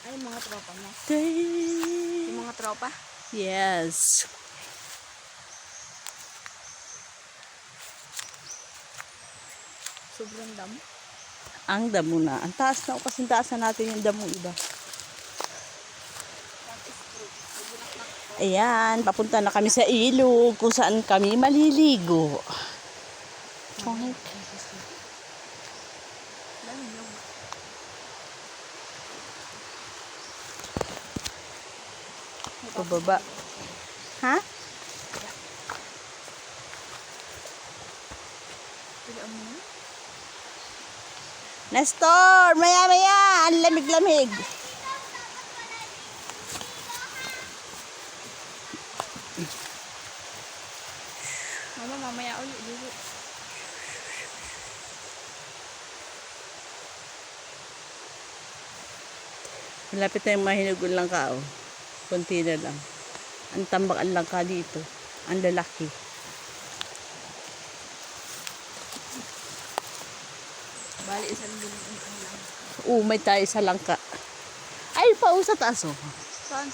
Ay, mga tropa mo. Day. Yung mga tropa? Yes. Sobrang damo. Ang damo na. Ang taas na. Kasi taas na natin yung damo iba. Ayan, papunta na kami sa ilog kung saan kami maliligo. Point. Pababa. Ha? Nestor, maya-maya, ang lamig-lamig. Mama, mamaya ulit. Dito. Malapit na yung mahinugon lang ka, oh. Kunti na lang. Ang tambak ang langka dito. Ang lalaki. Bali, isang bilang lang. May tayo sa langka. Ay, sa taas, oh. Saan?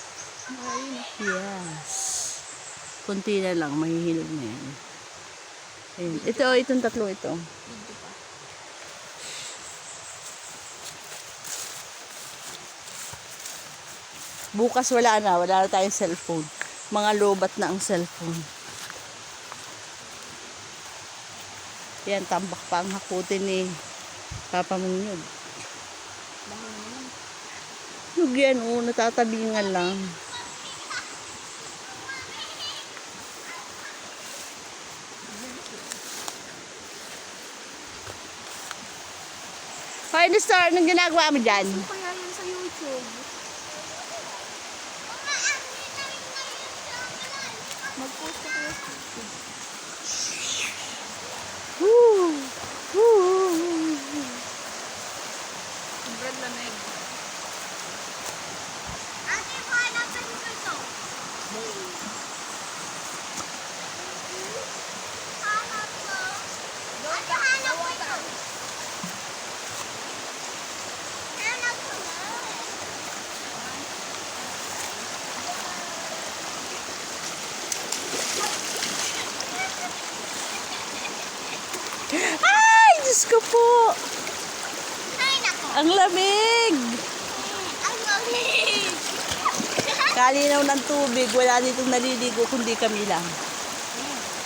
Ayun. Yes. Kunti na lang, mahihinog na yan. Ayun. Ito, itong tatlong ito. Dito pa. Bukas wala na tayong cellphone. Mga lobat na ang cellphone. Yan, tambak pa ang hakutin ni Papa Munyog. Dahil naman. Yung yan, natatabingan lang. Hoy, Nestor, anong ginagawa mo dyan? Kaya yun sa YouTube. Mag-post ka kaya sa YouTube. Woo! Woo! Sobrang lamig. Ate, hanapin ko ito. Hanap ko. Ate, hanap ko ito. Hanap ko na. Ay, Diyos ko po! Ay, nako. Ang lamig! Ang lamig. Kalinaw ng tubig, wala ditong naliligo kundi kami lang.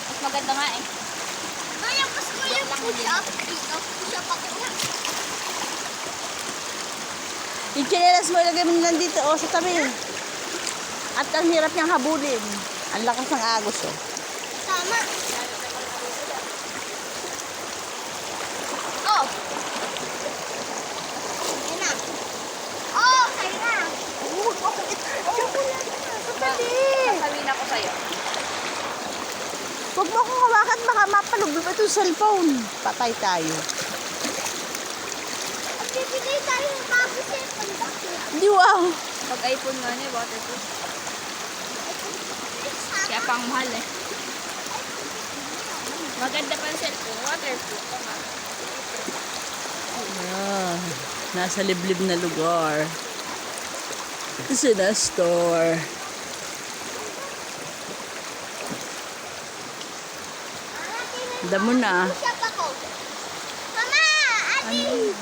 Mas maganda nga eh. Kaya gusto ko yung push-up. Push-up ako. Yung chinelas mo, ilagay mo nandito, sa tabi. At ang hirap niyang habulin. Ang lakas ng agos, oh. Tama. Oh. Ayun na. Oh, sa'yo na. Sasabihin ako sa'yo. Huwag mo akong hawakan, baka mapalubog ito yung cellphone. Patay tayo. Bibigay tayo ng bago cellphone. Di wow. Pag iPhone nga niya, waterproof. Kaya pang mahal eh. Maganda pa ang cellphone, waterproof pa nga. Ah, nasa liblib na lugar. Si Nestor. Damo na. Push-up ako. Mama, ate.